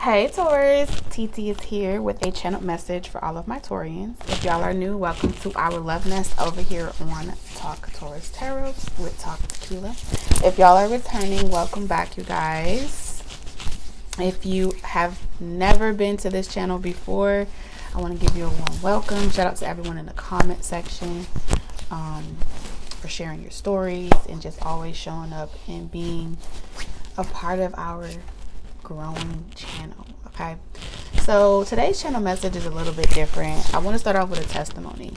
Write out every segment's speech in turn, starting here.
Hey Taurus, TT is here with a channel message for all of my Taurians. If y'all are new, welcome to our love nest over here on Talk Taurus Tarot with Talk Tequila. If y'all are returning, welcome back, you guys. If you have never been to this channel before, I want to give you a warm welcome. Shout out to everyone in the comment section for sharing your stories and just always showing up and being a part of our growing channel. Okay, so today's channel message is a little bit different. I want to start off with a testimony.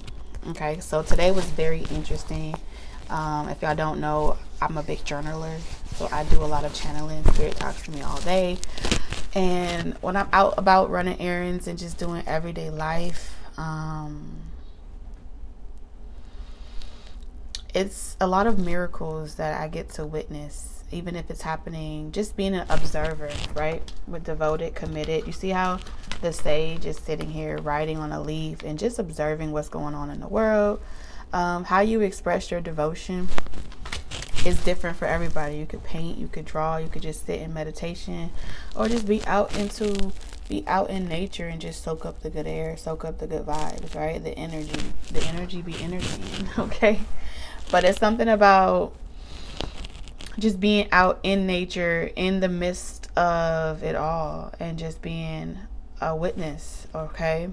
Okay, so today was very interesting. If y'all don't know, I'm a big journaler, so I do a lot of channeling. Spirit talks to me all day, and when I'm out about running errands and just doing everyday life, it's a lot of miracles that I get to witness, even if it's happening, just being an observer, right? With devoted, committed. You see how the sage is sitting here writing on a leaf and just observing what's going on in the world. How you express your devotion is different for everybody. You could paint, you could draw, you could just sit in meditation, or just be out in nature and just soak up the good air, soak up the good vibes, right? The energy be energy, okay? But it's something about just being out in nature in the midst of it all and just being a witness, okay?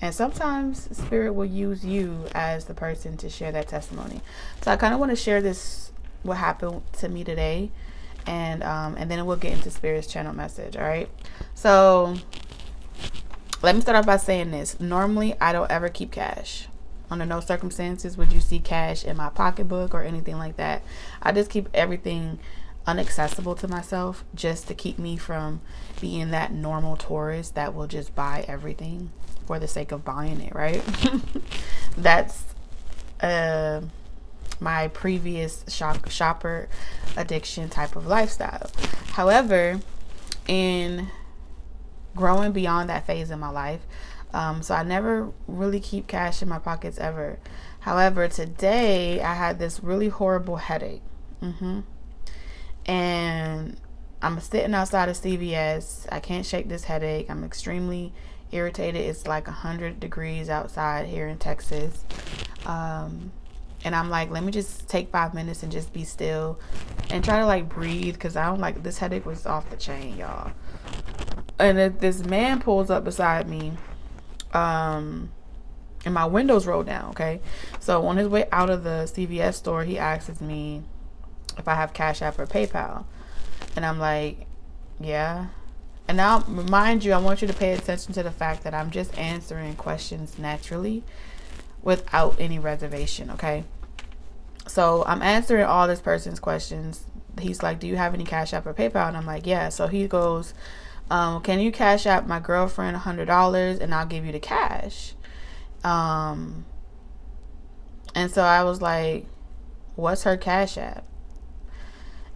And sometimes spirit will use you as the person to share that testimony. So I kind of want to share this, what happened to me today, and then we'll get into spirit's channel message. All right, so let me start off by saying this. Normally I don't ever keep cash. Under no circumstances would you see cash in my pocketbook or anything like that. I just keep everything inaccessible to myself, just to keep me from being that normal Taurus that will just buy everything for the sake of buying it, right? That's my previous shopper addiction type of lifestyle. However, in growing beyond that phase in my life, so I never really keep cash in my pockets ever. However, today I had this really horrible headache. And I'm sitting outside of CVS. I can't shake this headache. I'm extremely irritated. It's like 100 degrees outside here in Texas. And I'm like, let me just take 5 minutes and just be still and try to like breathe, because I don't like, this headache was off the chain, y'all. And this man pulls up beside me, and my windows roll down. Okay, so on his way out of the CVS store, he asks me if I have Cash App or PayPal, and I'm like, yeah. And now, mind you, I want you to pay attention to the fact that I'm just answering questions naturally without any reservation. Okay, so I'm answering all this person's questions. He's like, do you have any Cash App or PayPal? And I'm like, yeah. So he goes, can you Cash App my girlfriend $100 and I'll give you the cash? And so I was like, what's her Cash App?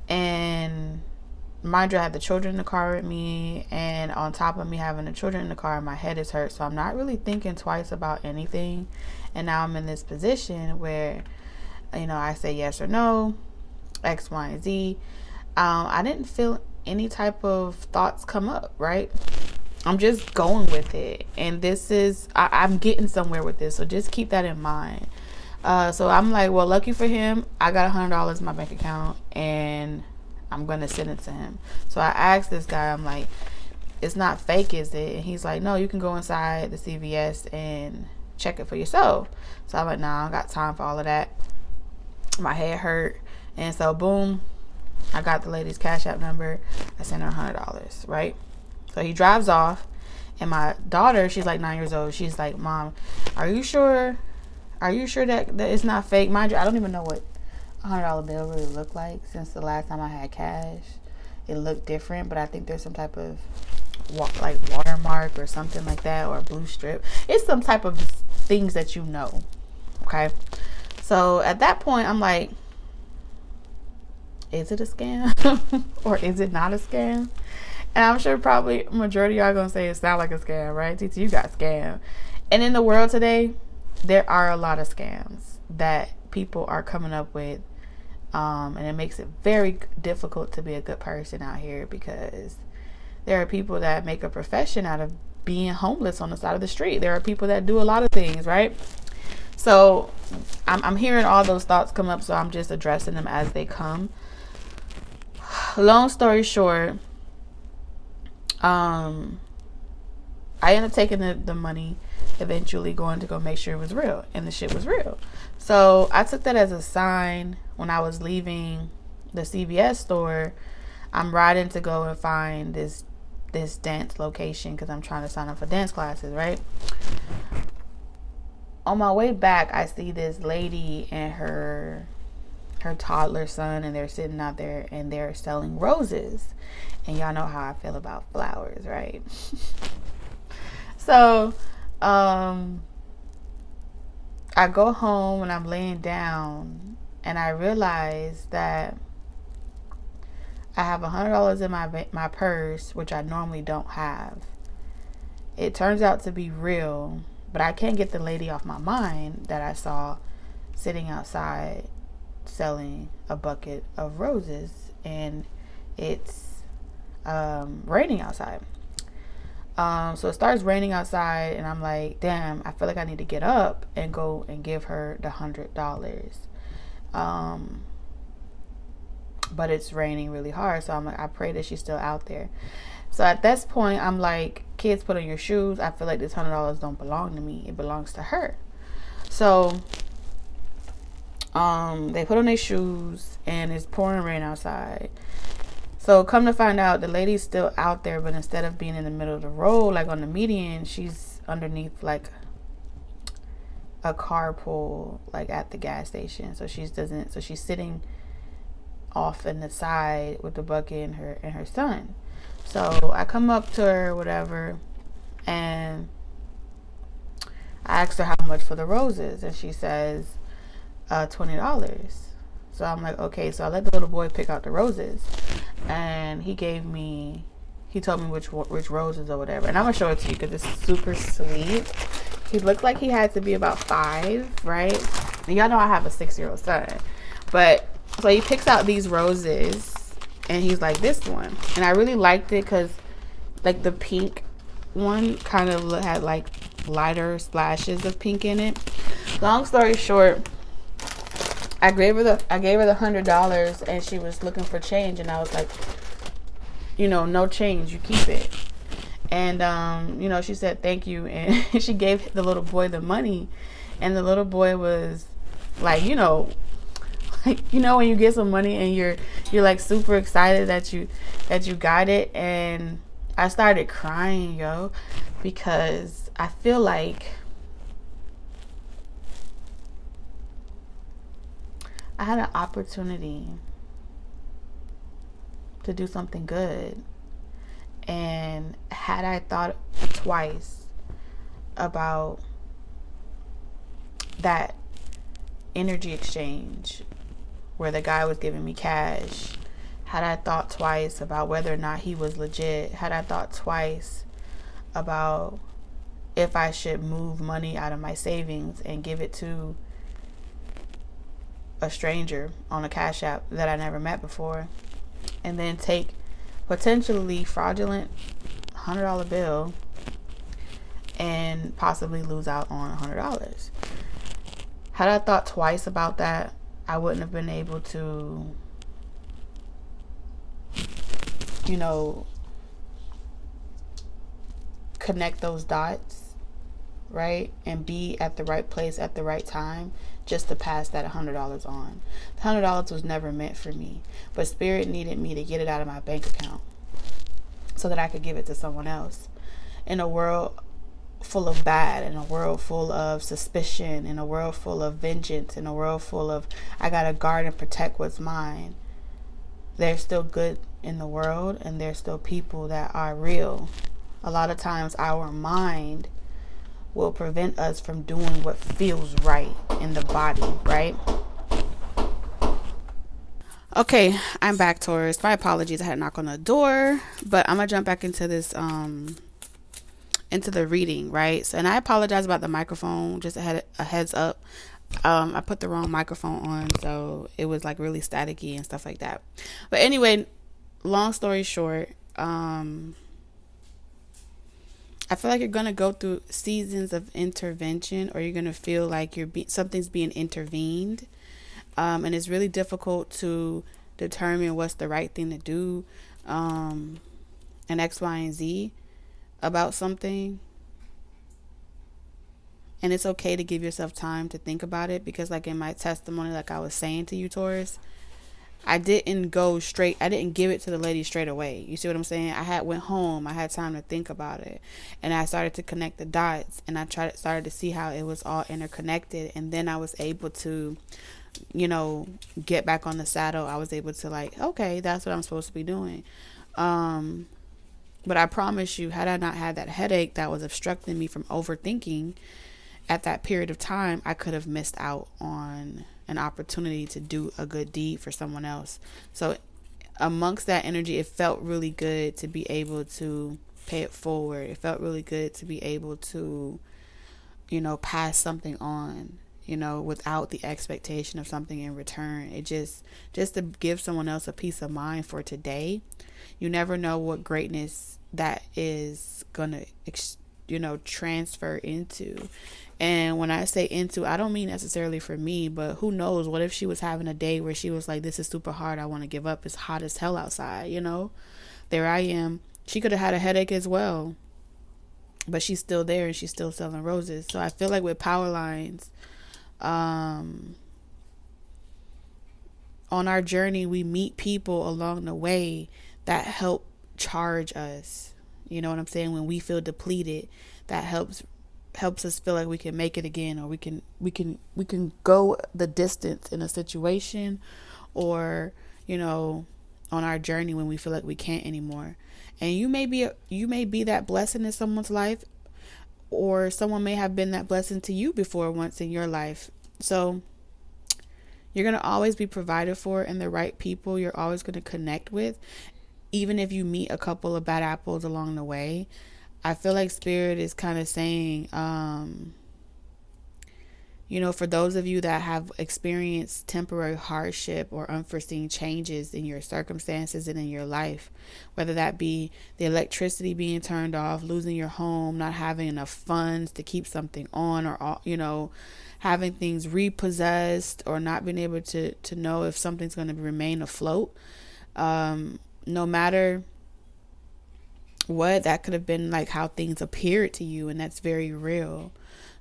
And mind you, I had the children in the car with me, and on top of me having the children in the car, my head is hurt, so I'm not really thinking twice about anything. And now I'm in this position where, you know, I say yes or no, X, Y, and Z. I didn't feel any type of thoughts come up, right? I'm just going with it, and this is I'm getting somewhere with this, so just keep that in mind. So I'm like, well, lucky for him, I got $100 in my bank account and I'm gonna send it to him. So I asked this guy, I'm like, it's not fake, is it? And he's like, no, you can go inside the CVS and check it for yourself. So I'm like, nah, I don't got time for all of that. My head hurt, and so boom, I got the lady's Cash App number. I sent her $100, right? So he drives off, and my daughter, she's like 9 years old. She's like, Mom, are you sure that it's not fake? Mind you, I don't even know what a $100 bill really looked like since the last time I had cash. It looked different, but I think there's some type of like watermark or something like that, or a blue strip. It's some type of things that you know, okay? So at that point, I'm like, is it a scam or is it not a scam? And I'm sure probably majority of y'all gonna say it sounds like a scam, right? TT, you got scammed. And in the world today, there are a lot of scams that people are coming up with, and it makes it very difficult to be a good person out here, because There are people that make a profession out of being homeless on the side of the street. There are people that do a lot of things, right? So I'm hearing all those thoughts come up, so I'm just addressing them as they come. Long story short, I ended up taking the money, eventually going to go make sure it was real, and the shit was real. So I took that as a sign. When I was leaving the CVS store, I'm riding to go and find this dance location because I'm trying to sign up for dance classes, right? On my way back, I see this lady and her toddler son, and they're sitting out there and they're selling roses. And y'all know how I feel about flowers, right? So I go home and I'm laying down, and I realize that I have $100 in my purse, which I normally don't have. It turns out to be real, but I can't get the lady off my mind that I saw sitting outside selling a bucket of roses, and it's raining outside. So it starts raining outside, and I'm like, damn, I feel like I need to get up and go and give her the $100. But it's raining really hard, so I'm like, I pray that she's still out there. So at this point, I'm like, kids, put on your shoes. I feel like this $100 don't belong to me. It belongs to her. So they put on their shoes, and it's pouring rain outside. So come to find out, the lady's still out there, but instead of being in the middle of the road, like on the median, she's underneath like a carpool, like at the gas station. So she's sitting off in the side with the bucket and her son. So I come up to her, whatever, and I asked her how much for the roses, and she says $20. So I'm like, okay. So I let the little boy pick out the roses, and he told me which roses or whatever, and I'm gonna show it to you because it's super sweet. He looked like he had to be about 5, right? And y'all know I have a 6-year-old son, but so he picks out these roses, and he's like, this one. And I really liked it because like the pink one kind of had like lighter splashes of pink in it. Long story short, I gave her the $100, and she was looking for change, and I was like, no change, you keep it. And she said thank you, and she gave the little boy the money, and the little boy was like, when you get some money and you're like super excited that you got it. And I started crying, because I feel like I had an opportunity to do something good, and had I thought twice about that energy exchange where the guy was giving me cash, had I thought twice about whether or not he was legit, had I thought twice about if I should move money out of my savings and give it to a stranger on a Cash App that I never met before, and then take potentially fraudulent $100 bill and possibly lose out on $100. Had I thought twice about that, I wouldn't have been able to, connect those dots, right? And be at the right place at the right time just to pass that $100 on. The $100 was never meant for me, but Spirit needed me to get it out of my bank account so that I could give it to someone else. In a world full of bad, in a world full of suspicion, in a world full of vengeance, in a world full of I gotta guard and protect what's mine, there's still good in the world, and there's still people that are real. A lot of times our mind will prevent us from doing what feels right in the body, right? Okay, I'm back, Taurus. My apologies, I had to knock on the door, but I'm gonna jump back into this into the reading, right? So, and I apologize about the microphone, just a heads up. I put the wrong microphone on, so it was like really staticky and stuff like that. But anyway, long story short, I feel like you're gonna go through seasons of intervention, or you're gonna feel like something's being intervened, and it's really difficult to determine what's the right thing to do, and X, Y, and Z about something. And it's okay to give yourself time to think about it, because like in my testimony, like I was saying to you, Taurus, I didn't go straight. I didn't give it to the lady straight away. You see what I'm saying? Went home. I had time to think about it, and I started to connect the dots, and I started to see how it was all interconnected, and then I was able to, get back on the saddle. I was able to like, okay, that's what I'm supposed to be doing. But I promise you, had I not had that headache that was obstructing me from overthinking at that period of time, I could have missed out on an opportunity to do a good deed for someone else. So amongst that energy, it felt really good to be able to pay it forward. It felt really good to be able to, pass something on, without the expectation of something in return. It just to give someone else a peace of mind for today. You never know what greatness that is gonna transfer into. And when I say into, I don't mean necessarily for me, but who knows? What if she was having a day where she was like, this is super hard, I want to give up, it's hot as hell outside, there I am. She could have had a headache as well, but she's still there and she's still selling roses. So I feel like with power lines, on our journey, we meet people along the way that help charge us. You know what I'm saying? When we feel depleted, that helps us feel like we can make it again, or we can go the distance in a situation, or on our journey when we feel like we can't anymore. And you may be that blessing in someone's life, or someone may have been that blessing to you before once in your life. So you're going to always be provided for, and the right people you're always going to connect with, even if you meet a couple of bad apples along the way. I feel like Spirit is kind of saying, for those of you that have experienced temporary hardship or unforeseen changes in your circumstances and in your life, whether that be the electricity being turned off, losing your home, not having enough funds to keep something on, or, having things repossessed, or not being able to know if something's going to remain afloat, no matter what, that could have been like how things appeared to you, and that's very real.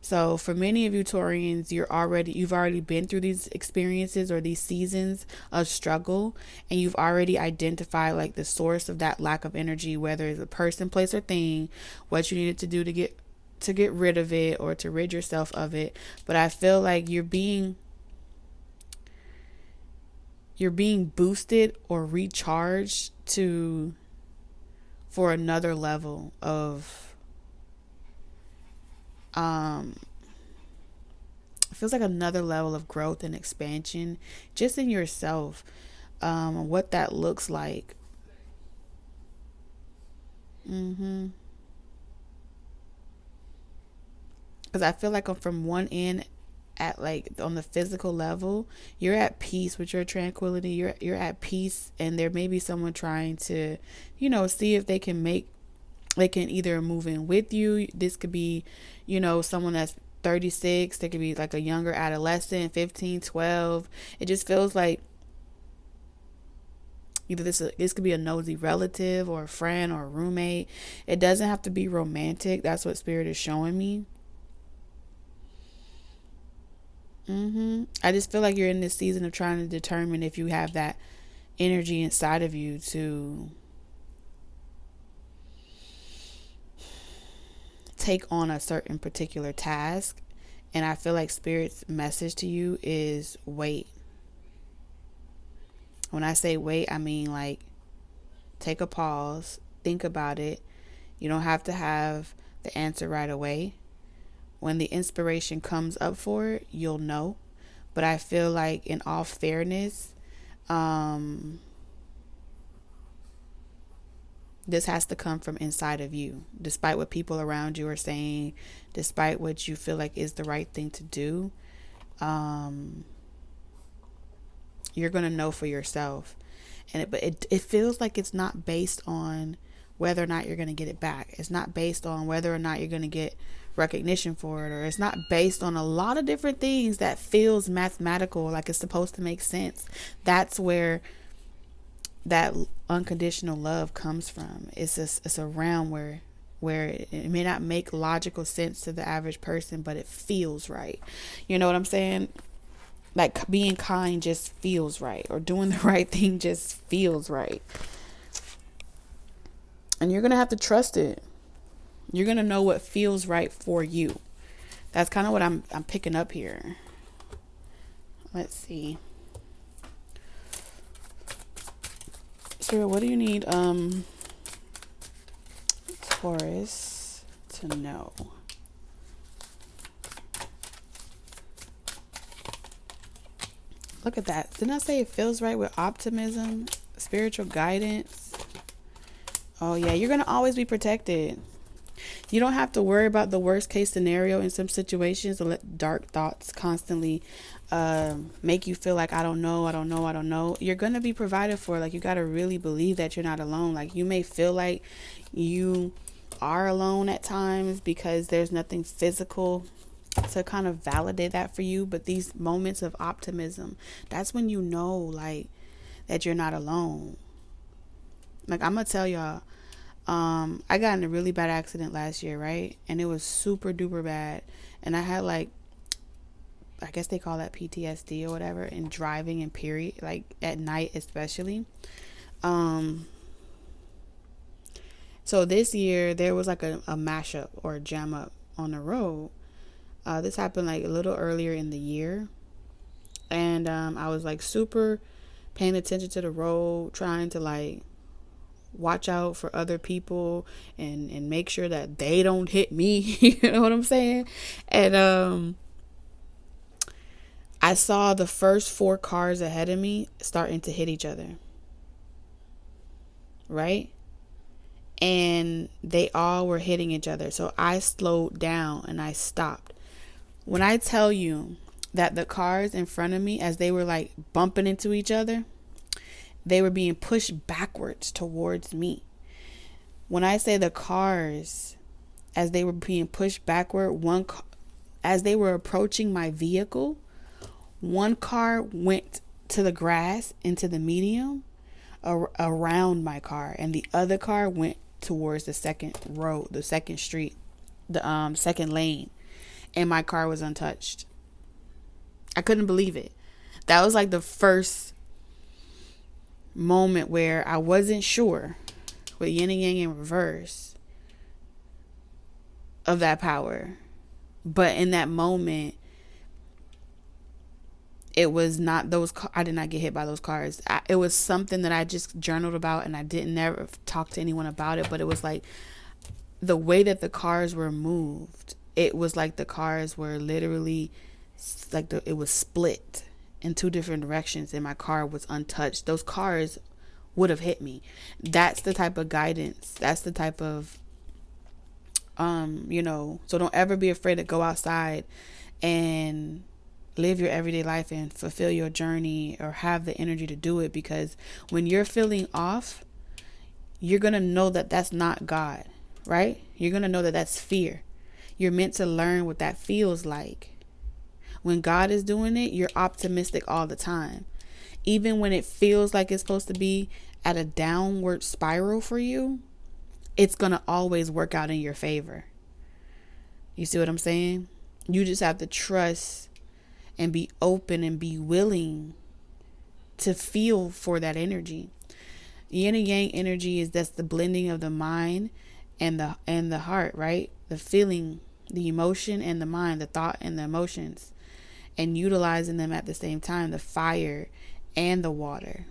So for many of you Taurians, you've already been through these experiences or these seasons of struggle, and you've already identified like the source of that lack of energy, whether it's a person, place, or thing, what you needed to do to get rid of it, or to rid yourself of it. But I feel like you're being boosted or recharged for another level of it feels like another level of growth and expansion just in yourself, what that looks like. Because I feel like from one end, at like on the physical level, you're at peace with your tranquility, you're at peace, and there may be someone trying to see if they can either move in with you. This could be someone that's 36, there could be like a younger adolescent, 15, 12. It just feels like either this could be a nosy relative, or a friend, or a roommate. It doesn't have to be romantic. That's what Spirit is showing me. I just feel like you're in this season of trying to determine if you have that energy inside of you to take on a certain particular task. And I feel like Spirit's message to you is wait. When I say wait, I mean like take a pause, think about it. You don't have to have the answer right away. When the inspiration comes up for it, you'll know. But I feel like, in all fairness, this has to come from inside of you. Despite what people around you are saying, despite what you feel like is the right thing to do, you're going to know for yourself. But it feels like it's not based on whether or not you're going to get it back. It's not based on whether or not you're going to get recognition for it, or it's not based on a lot of different things that feels mathematical, like it's supposed to make sense. That's where that unconditional love comes from. It's a realm where it may not make logical sense to the average person, but it feels right. You know what I'm saying? Like being kind just feels right, or doing the right thing just feels right. And you're going to have to trust it. You're going to know what feels right for you. That's kind of what I'm picking up here. Let's see. Spirit, what do you need Taurus to know? Look at that. Didn't I say it feels right with optimism, spiritual guidance? Oh yeah, you're going to always be protected. You don't have to worry about the worst case scenario in some situations, or let dark thoughts constantly make you feel like I don't know. You're going to be provided for. Like, you got to really believe that you're not alone. Like, you may feel like you are alone at times because there's nothing physical to kind of validate that for you. But these moments of optimism, that's when you know, like, that you're not alone. Like, I'm going to tell y'all, I got in a really bad accident last year, right? And it was super duper bad. And I had, like, I guess they call that PTSD or whatever, and driving and period, like at night especially. So this year there was like a mashup or a jam up on the road. This happened like a little earlier in the year. And I was like super paying attention to the road, trying to like watch out for other people and make sure that they don't hit me. You know what I'm saying? And I saw the first 4 cars ahead of me starting to hit each other. Right? And they all were hitting each other. So I slowed down and I stopped. When I tell you that the cars in front of me, as they were like bumping into each other, they were being pushed backwards towards me. When I say the cars, as they were being pushed backward, as they were approaching my vehicle, one car went to the grass, into the medium, around my car, and the other car went towards the second road, the second street, the second lane, and my car was untouched. I couldn't believe it. That was like the first moment where I wasn't sure, with yin and yang in reverse, of that power. But in that moment, it was not those. I did not get hit by those cars. It was something that I just journaled about, and I didn't never talk to anyone about it. But it was like the way that the cars were moved. It was like the cars were literally like it was split in 2 different directions, and my car was untouched. Those cars would have hit me. That's the type of guidance. That's the type of so don't ever be afraid to go outside and live your everyday life and fulfill your journey, or have the energy to do it, because when you're feeling off, you're going to know that that's not God, right? You're going to know that that's fear. You're meant to learn what that feels like. When God is doing it, you're optimistic all the time. Even when it feels like it's supposed to be at a downward spiral for you, it's going to always work out in your favor. You see what I'm saying? You just have to trust and be open and be willing to feel for that energy. Yin and yang energy is that's the blending of the mind and the heart, right? The feeling, the emotion and the mind, the thought and the emotions, and utilizing them at the same time, the fire and the water.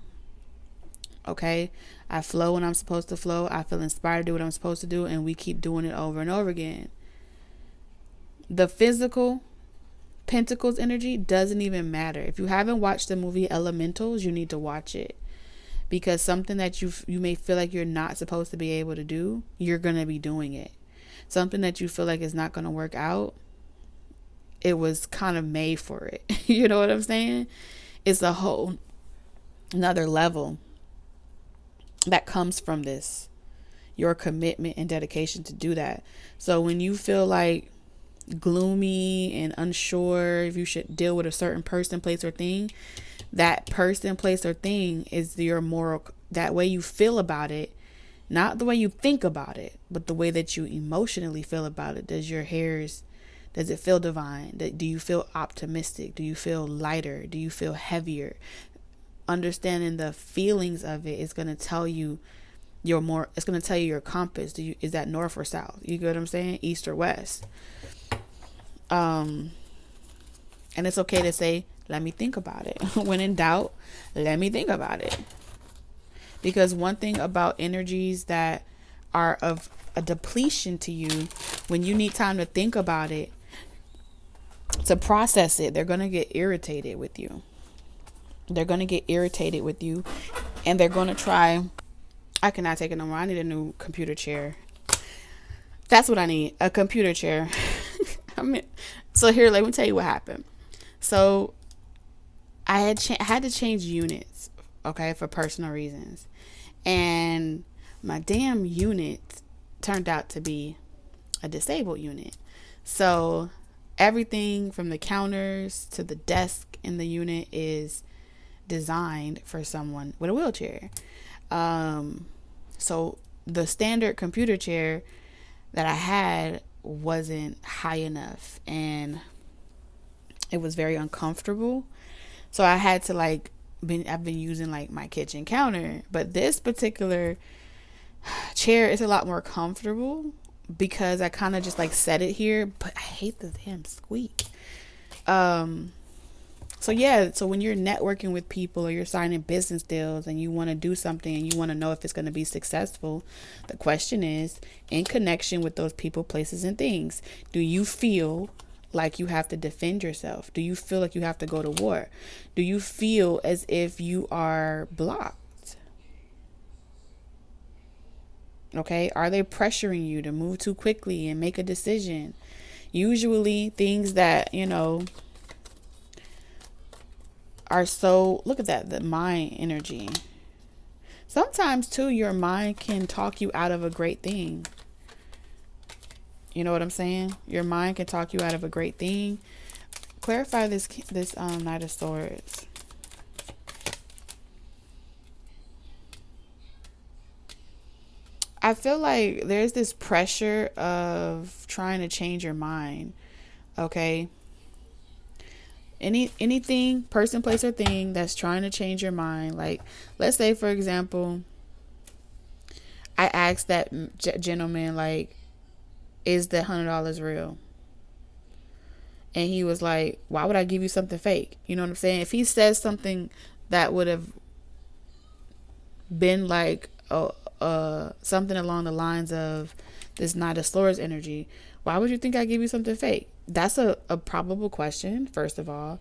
Okay? I flow when I'm supposed to flow. I feel inspired to do what I'm supposed to do, and we keep doing it over and over again. The physical Pentacles energy doesn't even matter. If you haven't watched the movie Elementals, you need to watch it, because something that you may feel like you're not supposed to be able to do, you're going to be doing it. Something that you feel like is not going to work out, it was kind of made for it. You know what I'm saying? It's a whole another level that comes from this. your commitment and dedication to do that. So when you feel like gloomy and unsure if you should deal with a certain person, place, or thing, that person, place, or thing is your moral, that way you feel about it, not the way you think about it, but the way that you emotionally feel about it. Does it feel divine? Do you feel optimistic? Do you feel lighter? Do you feel heavier? Understanding the feelings of it is going to tell you it's going to tell you your compass. Is that north or south? You get what I'm saying? East or west? And it's okay to say, let me think about it. When in doubt, let me think about it. Because one thing about energies that are of a depletion to you, when you need time to think about it, to process it, they're going to get irritated with you. And they're going to try. I cannot take it no more. I need a new computer chair. That's what I need. A computer chair. So here, let me tell you what happened. So I had to change units, okay, for personal reasons. And my damn unit turned out to be a disabled unit. So everything from the counters to the desk in the unit is designed for someone with a wheelchair. So the standard computer chair that I had wasn't high enough, and it was very uncomfortable. So I had to I've been using my kitchen counter, but this particular chair is a lot more comfortable because I kind of just set it here, but I hate the damn squeak. So when you're networking with people or you're signing business deals and you want to do something and you want to know if it's going to be successful, the question is, in connection with those people, places, and things, do you feel like you have to defend yourself? Do you feel like you have to go to war? Do you feel as if you are blocked? Okay, are they pressuring you to move too quickly and make a decision? Usually things that, are so, look at that, the mind energy. Sometimes too, your mind can talk you out of a great thing. You know what I'm saying? Your mind can talk you out of a great thing. Clarify this Knight of Swords. I feel like there's this pressure of trying to change your mind. Okay. Anything, person, place, or thing that's trying to change your mind. Let's say, for example, I asked that gentleman, is the $100 real? And he was like, why would I give you something fake? You know what I'm saying? If he says something that would have been something along the lines of this Knight of Swords energy, why would you think I give you something fake? That's a probable question, first of all.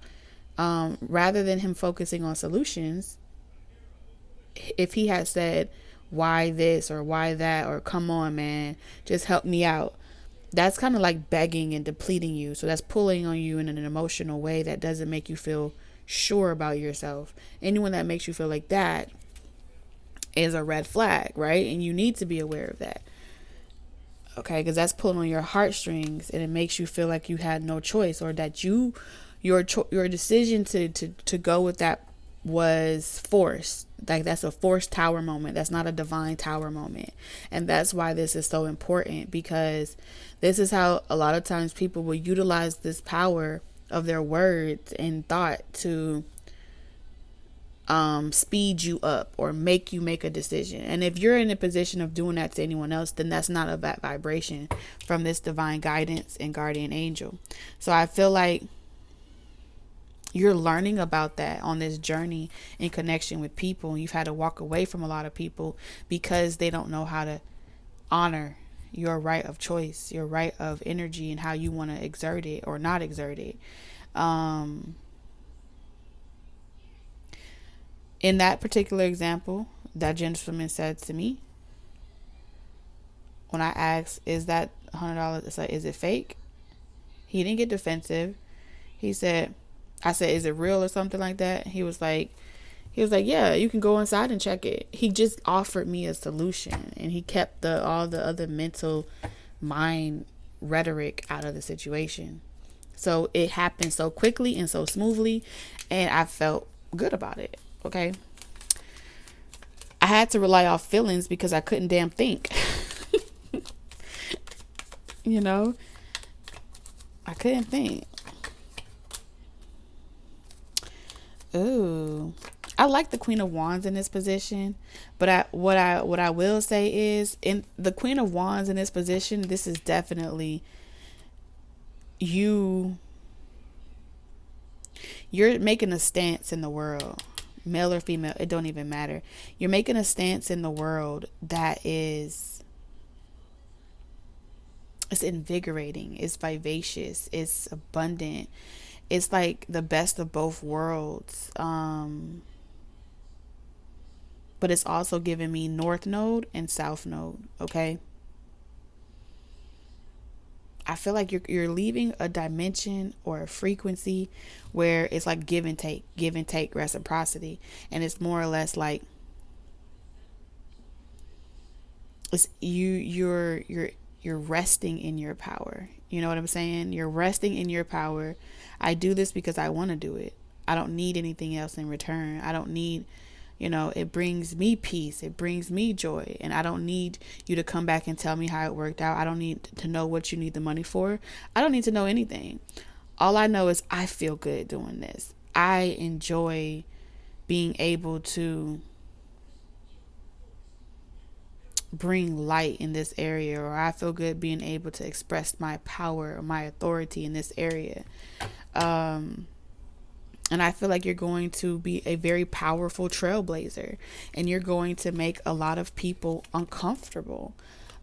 Rather than him focusing on solutions, if he had said, why this or why that, or come on, man, just help me out, that's kind of like begging and depleting you. So that's pulling on you in an emotional way that doesn't make you feel sure about yourself. Anyone that makes you feel like that is a red flag, right? And you need to be aware of that. Okay, because that's pulling on your heartstrings, and it makes you feel like you had no choice, or that your decision to go with that was forced. That's a forced tower moment. That's not a divine tower moment. And that's why this is so important, because this is how a lot of times people will utilize this power of their words and thought to speed you up or make you make a decision. And if you're in a position of doing that to anyone else, then that's not a bad vibration from this divine guidance and guardian angel. So I feel like you're learning about that on this journey in connection with people. You've had to walk away from a lot of people because they don't know how to honor your right of choice, your right of energy, and how you want to exert it or not exert it. In that particular example, that gentleman said to me, when I asked, is that $100, is it fake? He didn't get defensive. I said, is it real or something like that? He was like, He was like, yeah, you can go inside and check it. He just offered me a solution, and he kept all the other mental mind rhetoric out of the situation. So it happened so quickly and so smoothly, and I felt good about it. Okay. I had to rely off feelings because I couldn't damn think. You know, I couldn't think. Ooh, I like the Queen of Wands in this position, but what I will say is, in the Queen of Wands in this position, this is definitely you. You're making a stance in the world, male or female, it don't even matter. You're making a stance in the world that is, it's invigorating, it's vivacious, it's abundant. It's like the best of both worlds. But it's also giving me North Node and South Node, okay? I feel like you're leaving a dimension or a frequency where it's like give and take reciprocity, and it's more or less like it's you're resting in your power. You know what I'm saying? You're resting in your power. I do this because I want to do it. I don't need anything else in return. I don't need, it brings me peace. It brings me joy. And I don't need you to come back and tell me how it worked out. I don't need to know what you need the money for. I don't need to know anything. All I know is I feel good doing this. I enjoy being able to bring light in this area, or I feel good being able to express my power or my authority in this area. And I feel like you're going to be a very powerful trailblazer, and you're going to make a lot of people uncomfortable.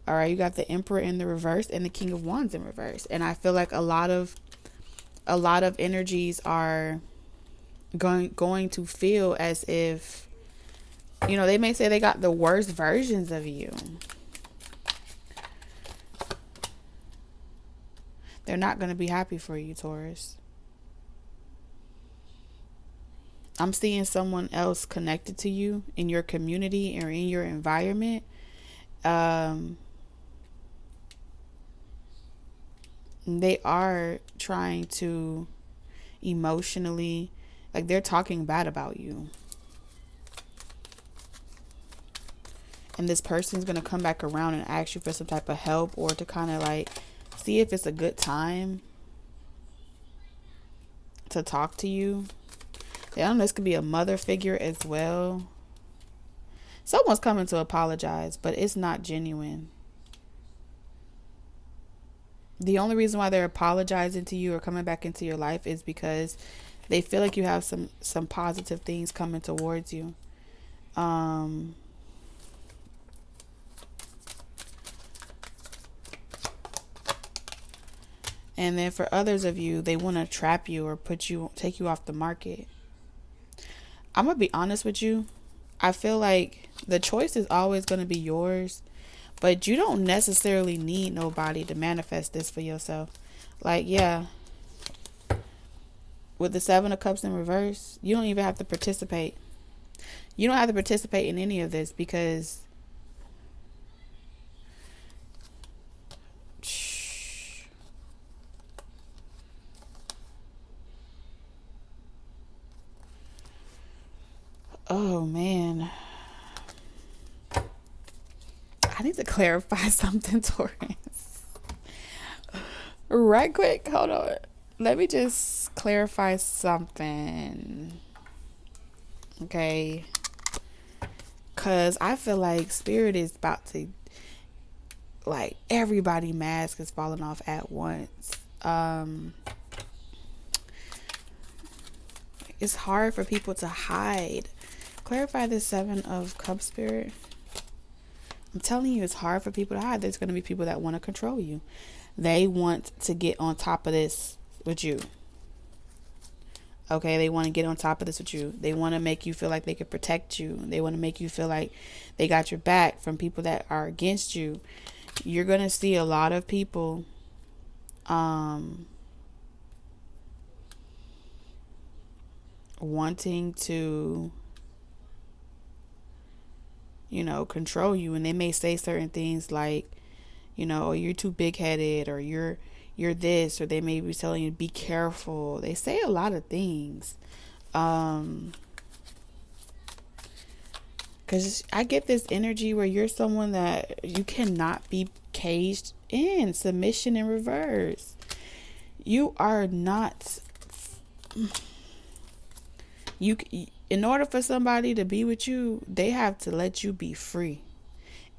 All right, you got the Emperor in the reverse and the King of Wands in reverse, and I feel like a lot of energies are going to feel as if, they may say they got the worst versions of you. They're not going to be happy for you, Taurus. I'm seeing someone else connected to you in your community or in your environment. They are trying to emotionally, like they're talking bad about you. And this person's going to come back around and ask you for some type of help, or to kind of like see if it's a good time to talk to you. I don't know, this could be a mother figure as well. Someone's coming to apologize, but it's not genuine. The only reason why they're apologizing to you or coming back into your life is because they feel like you have some positive things coming towards you. And then for others of you, they want to trap you or take you off the market. I'm going to be honest with you. I feel like the choice is always going to be yours, but you don't necessarily need nobody to manifest this for yourself. Like, yeah, with the 7 of Cups in reverse, you don't even have to participate. You don't have to participate in any of this because oh man, I need to clarify something, Taurus. Right quick, hold on. Let me just clarify something. Okay. Because I feel like Spirit is about to, like, everybody mask is falling off at once. It's hard for people to hide. Clarify the 7 of Cups, Spirit. I'm telling you, it's hard for people to hide. There's going to be people that want to control you. They want to get on top of this with you. Okay, they want to get on top of this with you. They want to make you feel like they can protect you. They want to make you feel like they got your back from people that are against you. You're going to see a lot of people wanting to control you. And they may say certain things like, oh, you're too big headed, or you're this, or they may be telling you to be careful. They say a lot of things. Because I get this energy where you're someone that you cannot be caged in. Submission in reverse. You are not. In order for somebody to be with you, they have to let you be free.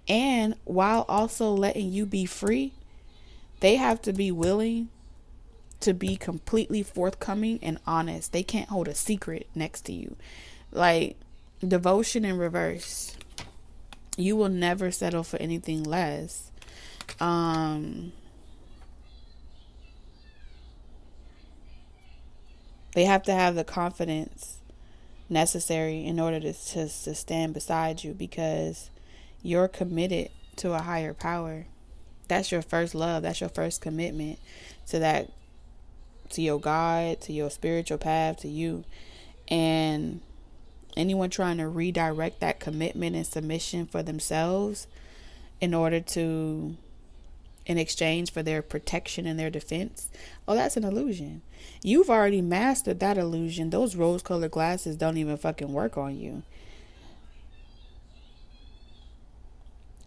And while also letting you be free, they have to be willing to be completely forthcoming and honest. They can't hold a secret next to you. Like, devotion in reverse. You will never settle for anything less. They have to have the confidence necessary in order to stand beside you, because you're committed to a higher power. That's your first love. That's your first commitment to your God, to your spiritual path, to you. And anyone trying to redirect that commitment and submission for themselves in exchange for their protection and their defense, that's an illusion. You've already mastered that illusion. Those rose-colored glasses don't even fucking work on you.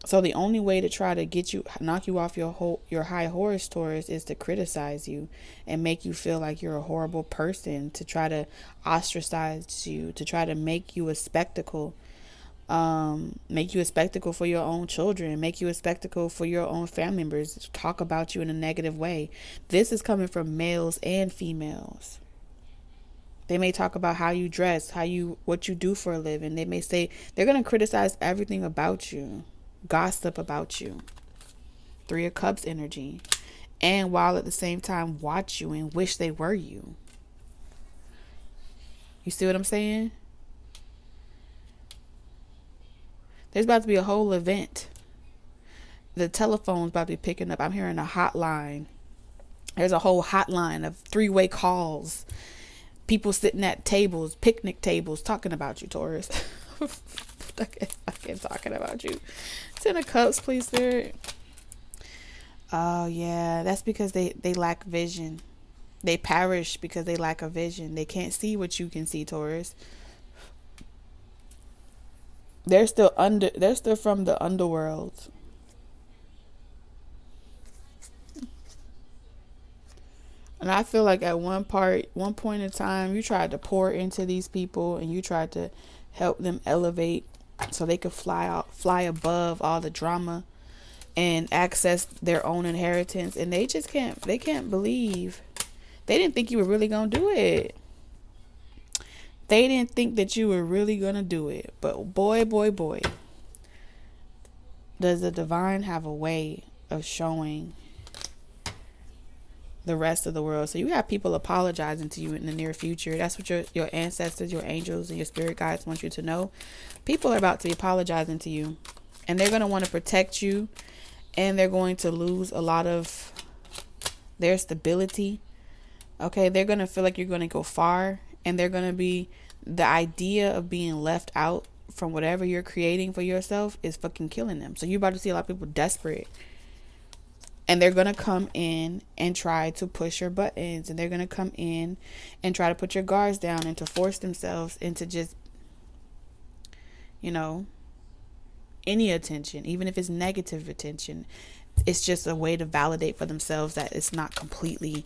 So the only way to try to knock you off your high horse, Taurus, is to criticize you and make you feel like you're a horrible person, to try to ostracize you, to try to make you a spectacle. Make you a spectacle for your own children, make you a spectacle for your own family members, talk about you in a negative way. This is coming from males and females. They may talk about how you dress, what you do for a living. They may say they're going to criticize everything about you, gossip about you. 3 of Cups energy. And while at the same time watch you and wish they were you. You see what I'm saying? There's about to be a whole event. The telephone's about to be picking up. I'm hearing a hotline. There's a whole hotline of 3-way calls. People sitting at tables, picnic tables, talking about you, Taurus. I'm talking about you. 10 of Cups, please, Spirit. Oh, yeah. That's because they lack vision. They perish because they lack a vision. They can't see what you can see, Taurus. They're still from the underworld. And I feel like at one point in time, you tried to pour into these people and you tried to help them elevate so they could fly above all the drama and access their own inheritance. And they can't believe. They didn't think you were really going to do it. They didn't think that you were really going to do it. But boy, does the divine have a way of showing the rest of the world. So you have people apologizing to you in the near future. That's what your ancestors, your angels, and your spirit guides want you to know. People are about to be apologizing to you. And they're going to want to protect you. And they're going to lose a lot of their stability. Okay, they're going to feel like you're going to go far. And they're going to be, the idea of being left out from whatever you're creating for yourself is fucking killing them. So you're about to see a lot of people desperate. And they're going to come in and try to push your buttons. And they're going to come in and try to put your guards down and to force themselves into just, any attention. Even if it's negative attention. It's just a way to validate for themselves that it's not completely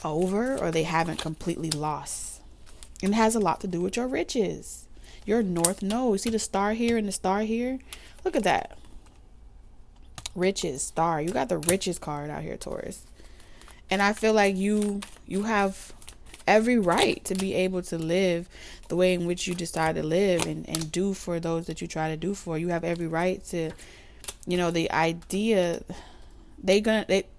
over or they haven't completely lost. And it has a lot to do with your riches. Your north node. See the star here and the star here? Look at that. Riches, star. You got the richest card out here, Taurus. And I feel like you have every right to be able to live the way in which you decide to live and do for those that you try to do for. You have every right to, the idea.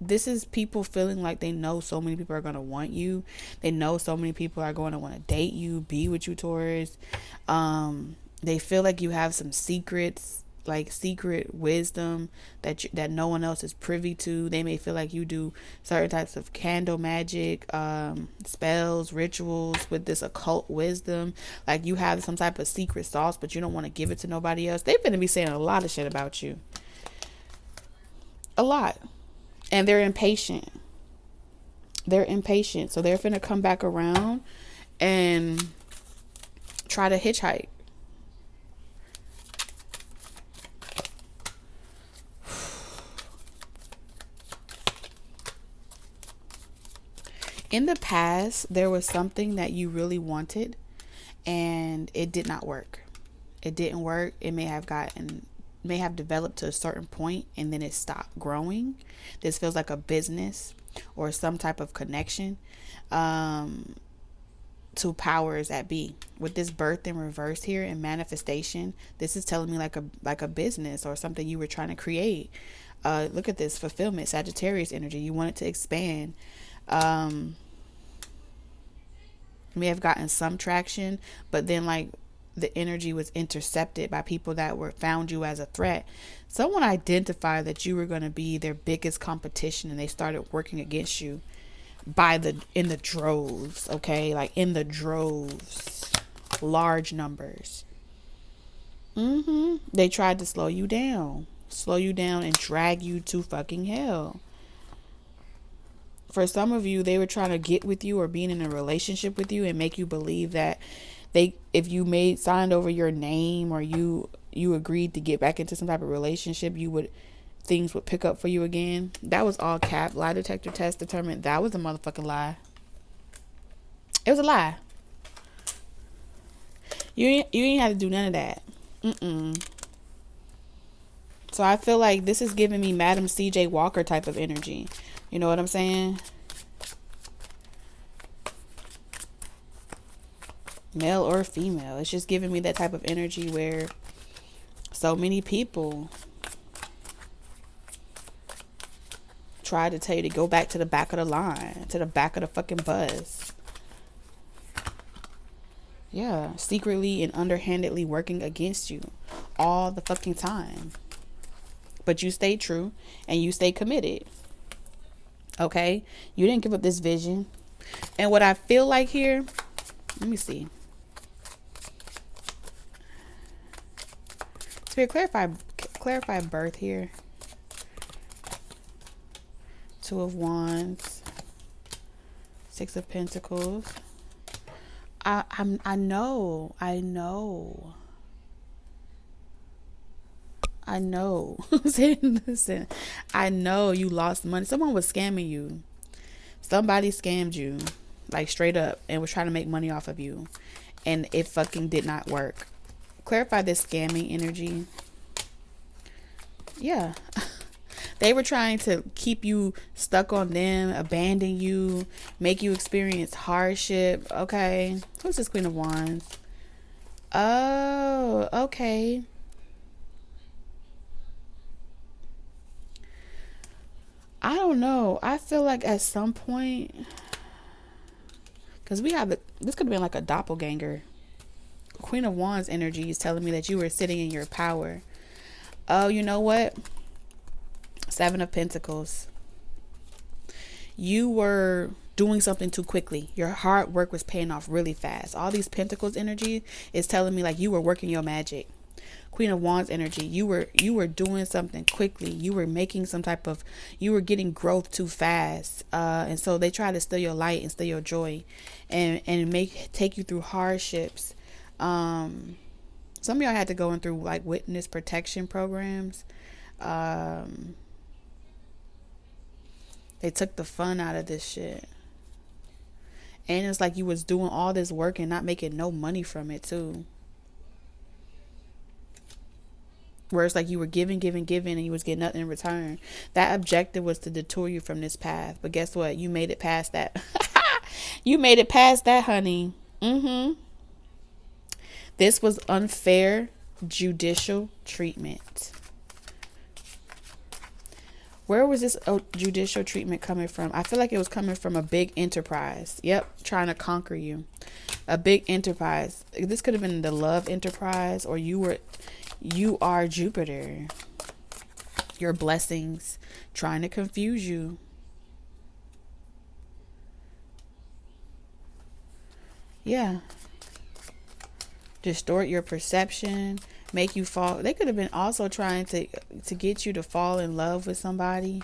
This is people feeling like they know so many people are going to want you. They know so many people are going to want to date you, be with you, Taurus. They feel like you have some secrets. like secret wisdom that no one else is privy to. They may feel like you do certain types of candle magic, spells, rituals with this occult wisdom. Like you have some type of secret sauce, but you don't want to give it to nobody else. They're gonna be saying a lot of shit about you. A lot. And they're impatient. They're impatient. So they're finna come back around and try to hitchhike. In the past, there was something that you really wanted and it did not work. It didn't work. It may have developed to a certain point and then it stopped growing. This feels like a business or some type of connection to powers that be. With this birth in reverse here and manifestation, this is telling me like a business or something you were trying to create. Look at this fulfillment, Sagittarius energy. You want it to expand. May have gotten some traction, but then like the energy was intercepted by people that found you as a threat. Someone identified that you were going to be their biggest competition and they started working against you in the droves. Okay, like in the droves, large numbers. They tried to slow you down and drag you to fucking hell. For some of you, they were trying to get with you or being in a relationship with you and make you believe that if you signed over your name or you agreed to get back into some type of relationship, things would pick up for you again. That was all cap. Lie detector test determined that was a motherfucking lie. It was a lie. You ain't have to do none of that. So I feel like this is giving me Madam CJ Walker type of energy. You know what I'm saying? Male or female. It's just giving me that type of energy where so many people try to tell you to go back to the back of the line, to the back of the fucking bus. Yeah, secretly and underhandedly working against you all the fucking time. But you stay true and you stay committed. Okay? You didn't give up this vision. And what I feel like here, let me see. Spirit, clarify birth here. Two of Wands. Six of Pentacles. I know. Listen, I know you lost money. Someone was scamming you. Somebody scammed you, like straight up, and was trying to make money off of you, and it fucking did not work. Clarify this scamming energy. Yeah. They were trying to keep you stuck on them, abandon you, make you experience hardship. Okay. Who's this Queen of Wands? Oh, okay. I don't know. I feel like at some point, because this could have been like a doppelganger. Queen of Wands energy is telling me that you were sitting in your power. Oh, you know what? Seven of Pentacles. You were doing something too quickly. Your hard work was paying off really fast. All these Pentacles energy is telling me like you were working your magic. Queen of Wands energy, you were doing something quickly. You were making you were getting growth too fast. And so they try to steal your light and steal your joy and take you through hardships. Some of y'all had to go in through like witness protection programs. They took the fun out of this shit. And it's like you was doing all this work and not making no money from it too. Where it's like you were giving and you was getting nothing in return. That objective was to detour you from this path. But guess what? You made it past that. You made it past that, honey. This was unfair judicial treatment. Where was this judicial treatment coming from? I feel like it was coming from a big enterprise. Yep, trying to conquer you. A big enterprise. This could have been the love enterprise, or you were You are Jupiter. Your blessings trying to confuse you. Yeah. Distort your perception, make you fall. They could have been also trying to get you to fall in love with somebody.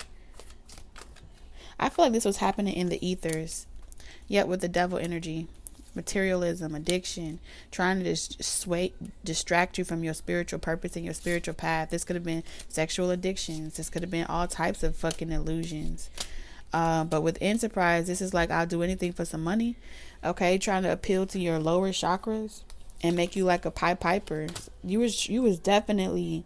I feel like this was happening in the ethers. Yet with the devil energy, materialism, addiction, trying to distract you from your spiritual purpose and your spiritual path. This could have been sexual addictions. This could have been all types of fucking illusions. But with Enterprise, this is like, I'll do anything for some money. Okay, trying to appeal to your lower chakras and make you like a Pied Piper. You was definitely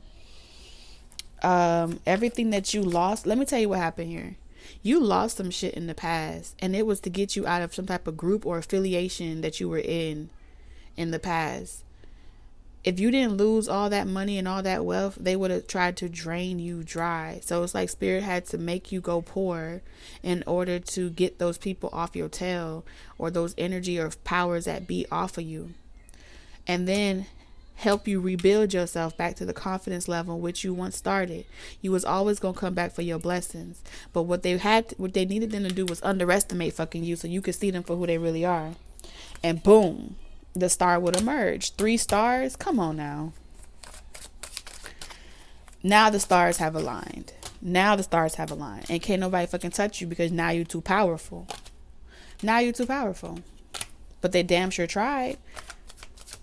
everything that you lost. Let me tell you what happened here. You lost some shit in the past, and it was to get you out of some type of group or affiliation that you were in the past. If you didn't lose all that money and all that wealth, they would have tried to drain you dry. So it's like Spirit had to make you go poor in order to get those people off your tail, or those energy or powers that be off of you, and then help you rebuild yourself back to the confidence level which you once started. You was always gonna come back for your blessings, but what they needed them to do was underestimate fucking you, so you could see them for who they really are. And boom, the star would emerge. 3 stars. Come on now. Now the stars have aligned. And can't nobody fucking touch you, because now you're too powerful. But they damn sure tried.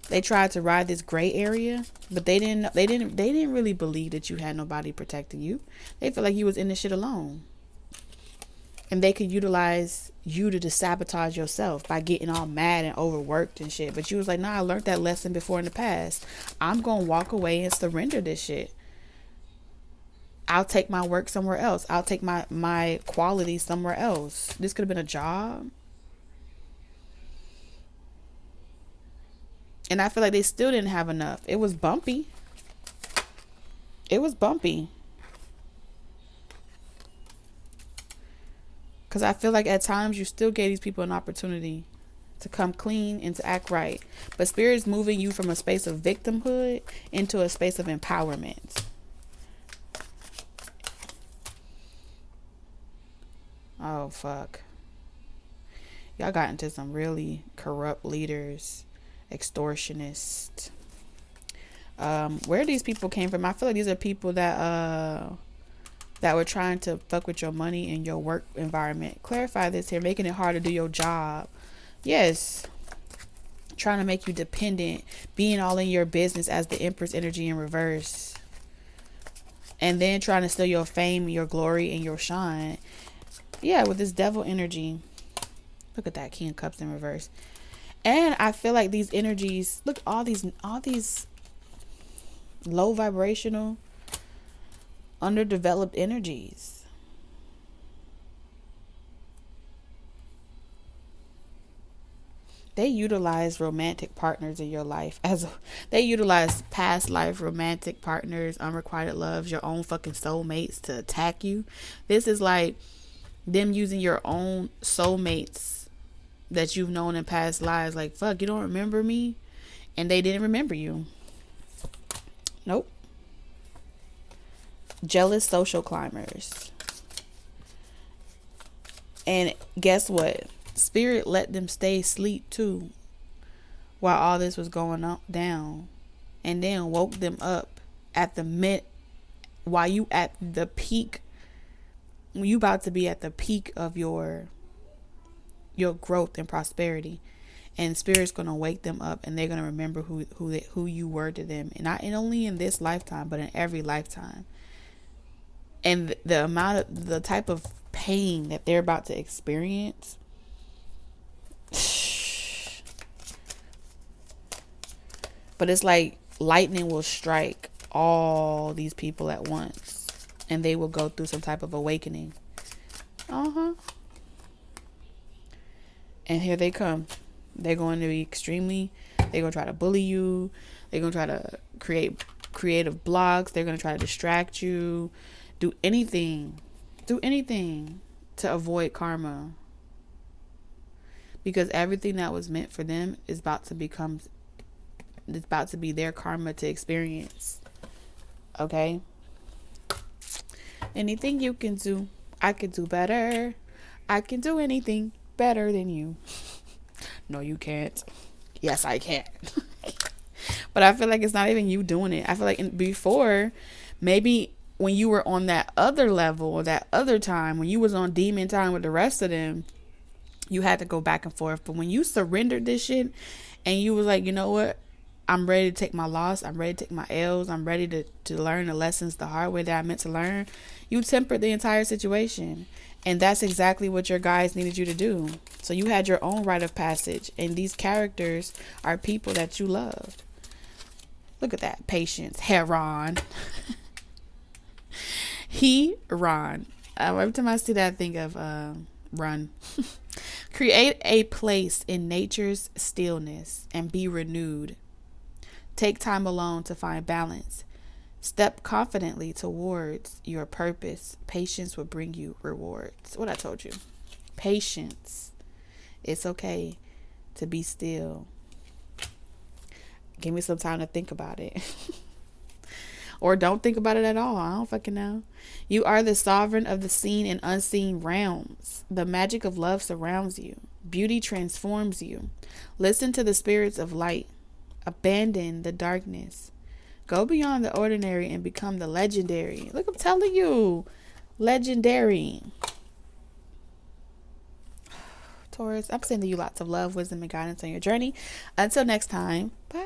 They tried to ride this gray area, but they didn't really believe that you had nobody protecting you. They felt like you was in this shit alone. And they could utilize you to sabotage yourself by getting all mad and overworked and shit. But you was like, nah, I learned that lesson before in the past. I'm going to walk away and surrender this shit. I'll take my work somewhere else. I'll take my quality somewhere else. This could have been a job. And I feel like they still didn't have enough. It was bumpy. Because I feel like at times you still gave these people an opportunity to come clean and to act right. But Spirit is moving you from a space of victimhood into a space of empowerment. Oh, fuck. Y'all got into some really corrupt leaders. Extortionist. Where these people came from, I feel like these are people that were trying to fuck with your money and your work environment. Clarify this here, making it hard to do your job. Yes, trying to make you dependent, being all in your business as the Empress energy in reverse, and then trying to steal your fame, your glory, and your shine. Yeah, with this devil energy. Look at that, King of Cups in reverse. And I feel like these energies, look, all these low vibrational, underdeveloped energies. They utilize romantic partners in your life they utilize past life romantic partners, unrequited loves, your own fucking soulmates to attack you. This is like them using your own soulmates that you've known in past lives. Like, fuck, you don't remember me? And they didn't remember you. Nope. Jealous social climbers. And guess what? Spirit let them stay asleep too while all this was going on down, and then woke them up at the while you at the peak, when you about to be at the peak of your growth and prosperity, and Spirit's gonna wake them up, and they're gonna remember who you were to them, and not only in this lifetime but in every lifetime. And the type of pain that they're about to experience, but it's like lightning will strike all these people at once, and they will go through some type of awakening. And here they come. They're going to be they're going to try to bully you. They're going to try to create creative blocks. They're going to try to distract you. Do anything to avoid karma. Because everything that was meant for them is about to be their karma to experience. Okay? Anything you can do, I can do better. I can do anything better than you. No, you can't. Yes, I can. But I feel like it's not even you doing it. I feel like before, maybe when you were on that other level or that other time, when you was on demon time with the rest of them, you had to go back and forth. But when you surrendered this shit and you was like, you know what? I'm ready to take my loss. I'm ready to take my L's. I'm ready to learn the lessons the hard way that I meant to learn. You tempered the entire situation. And that's exactly what your guides needed you to do. So you had your own rite of passage. And these characters are people that you loved. Look at that. Patience. Heron. Ron. Every time I see that, I think of run. Create a place in nature's stillness and be renewed. Take time alone to find balance. Step confidently towards your purpose. Patience will bring you rewards. What I told you. Patience. It's okay to be still. Give me some time to think about it. Or don't think about it at all. I don't fucking know. You are the sovereign of the seen and unseen realms. The magic of love surrounds you. Beauty transforms you. Listen to the spirits of light. Abandon the darkness. Go beyond the ordinary and become the legendary. Look, I'm telling you. Legendary. Taurus, I'm sending you lots of love, wisdom, and guidance on your journey. Until next time. Bye.